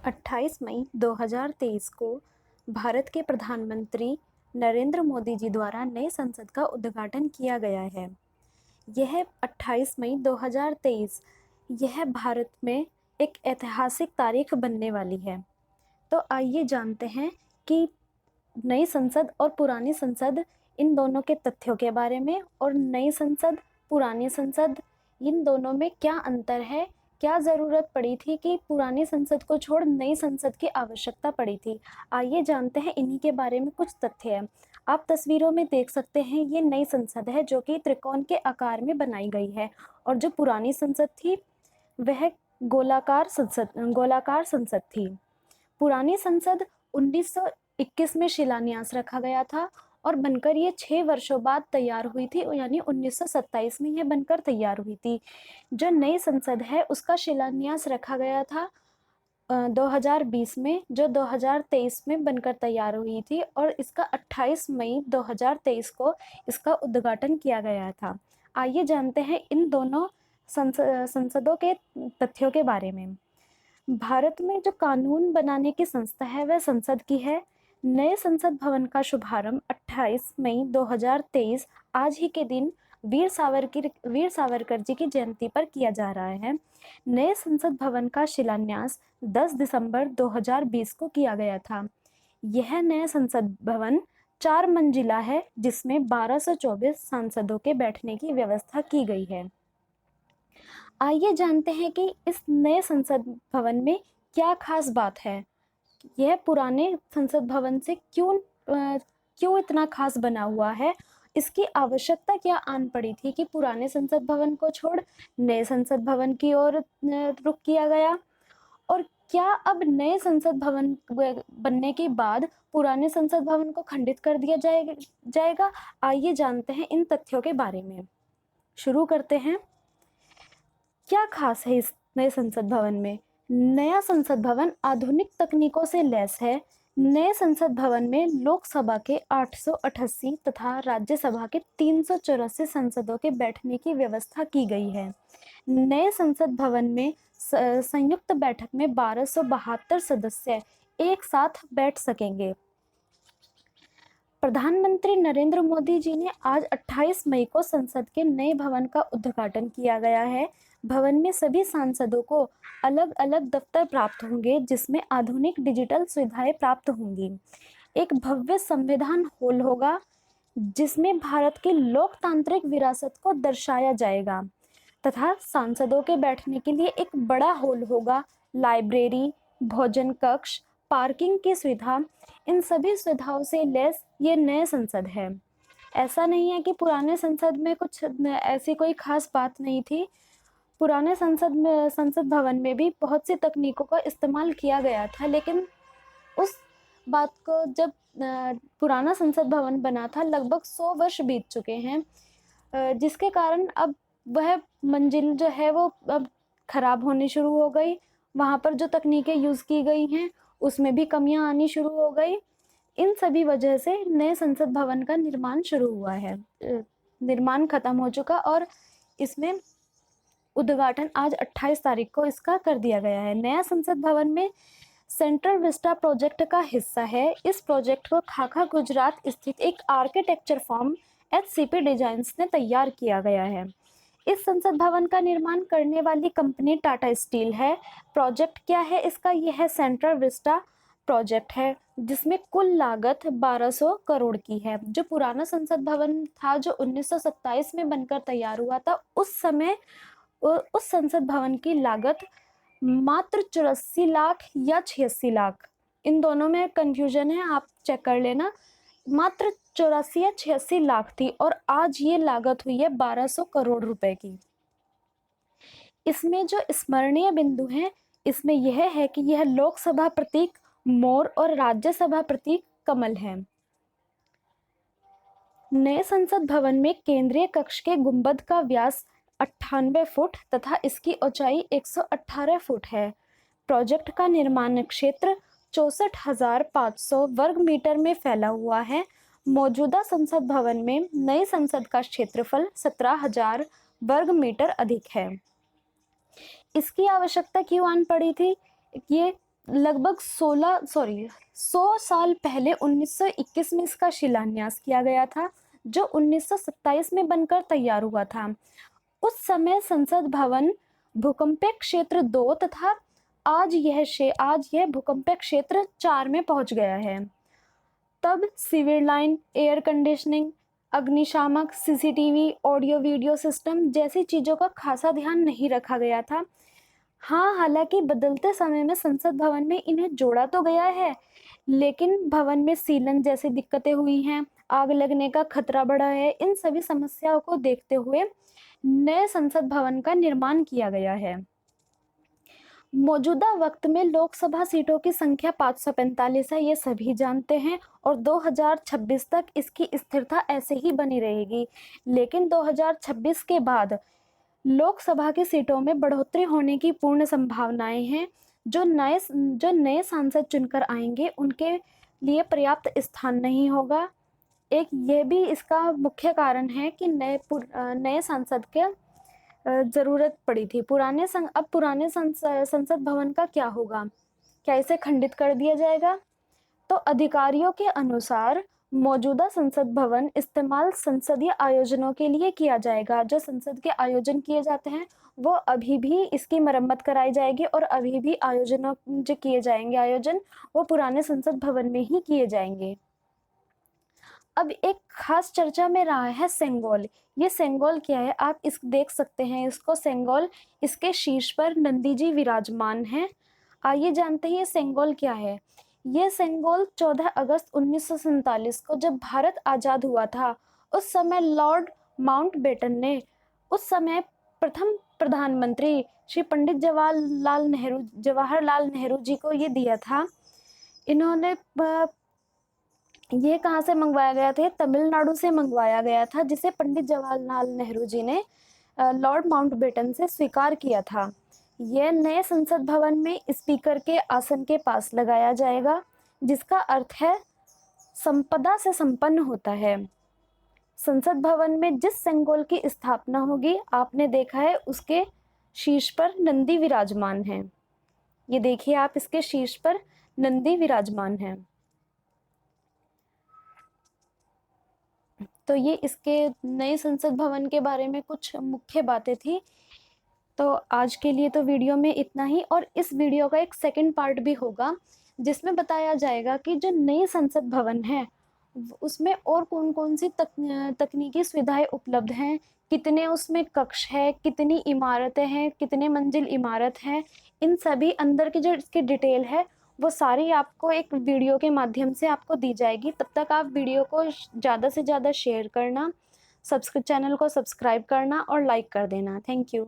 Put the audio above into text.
28 मई 2023 को भारत के प्रधानमंत्री नरेंद्र मोदी जी द्वारा नई संसद का उद्घाटन किया गया है। यह 28 मई 2023 यह भारत में एक ऐतिहासिक तारीख बनने वाली है। तो आइए जानते हैं कि नई संसद और पुरानी संसद इन दोनों के तथ्यों के बारे में, और नई संसद पुरानी संसद इन दोनों में क्या अंतर है, क्या ज़रूरत पड़ी थी कि पुरानी संसद को छोड़ नई संसद की आवश्यकता पड़ी थी। आइए जानते हैं इन्हीं के बारे में कुछ तथ्य हैं। आप तस्वीरों में देख सकते हैं, ये नई संसद है जो कि त्रिकोण के आकार में बनाई गई है, और जो पुरानी संसद थी वह गोलाकार संसद थी। पुरानी संसद 1921 में शिलान्यास रखा गया था और बनकर ये 6 वर्षों बाद तैयार हुई थी, यानी 1927 में यह बनकर तैयार हुई थी। जो नई संसद है उसका शिलान्यास रखा गया था 2020 में, जो 2023 में बनकर तैयार हुई थी, और इसका 28 मई 2023 को इसका उद्घाटन किया गया था। आइए जानते हैं इन दोनों संसदों के तथ्यों के बारे में। भारत में जो कानून बनाने की संस्था है वह संसद की है। नए संसद भवन का शुभारंभ 28 मई 2023 आज ही के दिन वीर सावरकर जी की जयंती पर किया जा रहा है। नए संसद भवन का शिलान्यास 10 दिसंबर 2020 को किया गया था। यह नया संसद भवन 4 मंजिला है, जिसमें 1224 सांसदों के बैठने की व्यवस्था की गई है। आइए जानते हैं कि इस नए संसद भवन में क्या खास बात है। यह पुराने संसद भवन से क्यों इतना खास बना हुआ है, इसकी आवश्यकता क्या आन पड़ी थी कि पुराने संसद भवन को छोड़ नए संसद भवन की ओर रुख किया गया, और क्या अब नए संसद भवन बनने के बाद पुराने संसद भवन को खंडित कर दिया जाएगा। आइए जानते हैं इन तथ्यों के बारे में। शुरू करते हैं। क्या खास है इस नए संसद भवन में? नया संसद भवन आधुनिक तकनीकों से लैस है। नए संसद भवन में लोकसभा के 888 तथा राज्यसभा के 384 सांसदों के बैठने की व्यवस्था की गई है। नए संसद भवन में संयुक्त बैठक में 1272 सदस्य एक साथ बैठ सकेंगे। प्रधानमंत्री नरेंद्र मोदी जी ने आज 28 मई को संसद के नए भवन का उद्घाटन किया गया है। भवन में सभी सांसदों को अलग अलग दफ्तर प्राप्त होंगे, जिसमें आधुनिक डिजिटल सुविधाएं प्राप्त होंगी। एक भव्य संविधान हॉल होगा जिसमें भारत की लोकतांत्रिक विरासत को दर्शाया जाएगा, तथा सांसदों के बैठने के लिए एक बड़ा हॉल होगा। लाइब्रेरी, भोजन कक्ष, पार्किंग की सुविधा, इन सभी सुविधाओं से लैस ये नए संसद है। ऐसा नहीं है कि पुराने संसद में कुछ ऐसी कोई खास बात नहीं थी। पुराने संसद भवन में भी बहुत सी तकनीकों का इस्तेमाल किया गया था, लेकिन उस बात को जब पुराना संसद भवन बना था लगभग 100 वर्ष बीत चुके हैं, जिसके कारण अब वह मंजिल जो है वो अब खराब होनी शुरू हो गई। वहाँ पर जो तकनीकें यूज़ की गई हैं उसमें भी कमियां आनी शुरू हो गई। इन सभी वजह से नए संसद भवन का निर्माण शुरू हुआ है। निर्माण खत्म हो चुका और इसमें उद्घाटन आज 28 तारीख को इसका कर दिया गया है। नया संसद भवन में सेंट्रल विस्टा प्रोजेक्ट का हिस्सा है। इस प्रोजेक्ट को खाका गुजरात स्थित एक आर्किटेक्चर फर्म HCP डिजाइन्स ने तैयार किया गया है। इस संसद भवन का निर्माण करने वाली कंपनी टाटा स्टील है। प्रोजेक्ट क्या है इसका? यह सेंट्रल विस्टा प्रोजेक्ट है जिसमें कुल लागत 1200 करोड़ की है। जो पुराना संसद भवन था जो 1927 में बनकर तैयार हुआ था, उस समय उस संसद भवन की लागत मात्र 84 लाख या 86 लाख, इन दोनों में कंफ्यूजन है, आप चेक कर लेना। मात्र 84 या 86 लाख थी और आज ये लागत हुई है 1200 करोड़ रुपए की। इसमें जो स्मरणीय बिंदु है इसमें यह है कि यह लोकसभा प्रतीक मोर और राज्यसभा प्रतीक कमल है। नए संसद भवन में केंद्रीय कक्ष के गुंबद का व्यास 98 फुट तथा इसकी ऊंचाई 118 फुट है। प्रोजेक्ट का निर्माण क्षेत्र 64,500 वर्ग मीटर में फैला हुआ है। मौजूदा संसद भवन में नई संसद का क्षेत्रफल 17,000 वर्ग मीटर अधिक है। इसकी आवश्यकता क्यों आन पड़ी थी? ये लगभग 100 साल पहले 1921 में इसका शिलान्यास किया गया था, जो 1927 में बनकर तैयार हुआ था। उस समय संसद भवन भूकंपीय क्षेत्र 2 तथा आज यह भूकंपीय क्षेत्र 4 में पहुंच गया है। तब सीवर लाइन, एयर कंडीशनिंग, अग्निशामक, सीसीटीवी, ऑडियो वीडियो सिस्टम जैसी चीज़ों का खासा ध्यान नहीं रखा गया था। हाँ, हालांकि बदलते समय में संसद भवन में इन्हें जोड़ा तो गया है, लेकिन भवन में सीलन जैसी दिक्कतें हुई हैं, आग लगने का खतरा बढ़ा है। इन सभी समस्याओं को देखते हुए नए संसद भवन का निर्माण किया गया है। मौजूदा वक्त में लोकसभा सीटों की संख्या 545 है, ये सभी जानते हैं, और 2026 तक इसकी स्थिरता ऐसे ही बनी रहेगी। लेकिन 2026 के बाद लोकसभा की सीटों में बढ़ोतरी होने की पूर्ण संभावनाएं हैं। जो नए सांसद चुनकर आएंगे उनके लिए पर्याप्त स्थान नहीं होगा। एक ये भी इसका मुख्य कारण है कि नए सांसद के ज़रूरत पड़ी थी। अब पुराने संसद भवन का क्या होगा? क्या इसे खंडित कर दिया जाएगा? तो अधिकारियों के अनुसार मौजूदा संसद भवन इस्तेमाल संसदीय आयोजनों के लिए किया जाएगा। जो संसद के आयोजन किए जाते हैं वो अभी भी इसकी मरम्मत कराई जाएगी, और अभी भी जो किए जाएंगे आयोजन वो पुराने संसद भवन में ही किए जाएंगे। अब एक खास चर्चा में रहा है सेंगोल। ये सेंगोल क्या है? आप देख सकते हैं इसको, सेंगोल। इसके शीर्ष पर नंदी जी विराजमान हैं। आइए जानते हैं ये सेंगोल क्या है। ये सेंगोल 14 अगस्त 1947 को जब भारत आज़ाद हुआ था, उस समय लॉर्ड माउंटबेटन ने उस समय प्रथम प्रधानमंत्री श्री पंडित जवाहरलाल नेहरू जी को ये दिया था। इन्होंने ये कहाँ से मंगवाया गया था? तमिलनाडु से मंगवाया गया था, जिसे पंडित जवाहरलाल नेहरू जी ने लॉर्ड माउंटबेटन से स्वीकार किया था। यह नए संसद भवन में स्पीकर के आसन के पास लगाया जाएगा, जिसका अर्थ है संपदा से संपन्न होता है। संसद भवन में जिस सेंगोल की स्थापना होगी, आपने देखा है उसके शीर्ष पर नंदी विराजमान है। ये देखिए आप, इसके शीर्ष पर नंदी विराजमान है। तो ये इसके नए संसद भवन के बारे में कुछ मुख्य बातें थी। तो आज के लिए तो वीडियो में इतना ही, और इस वीडियो का एक सेकंड पार्ट भी होगा जिसमें बताया जाएगा कि जो नई संसद भवन है उसमें और कौन कौन सी तकनीकी सुविधाएं उपलब्ध हैं, कितने उसमें कक्ष है, कितनी इमारतें हैं, कितने मंजिल इमारत है, इन सभी अंदर की जो इसकी डिटेल है वो सारी आपको एक वीडियो के माध्यम से आपको दी जाएगी। तब तक आप वीडियो को ज़्यादा से ज़्यादा शेयर करना, चैनल को सब्सक्राइब करना और लाइक कर देना। Thank you.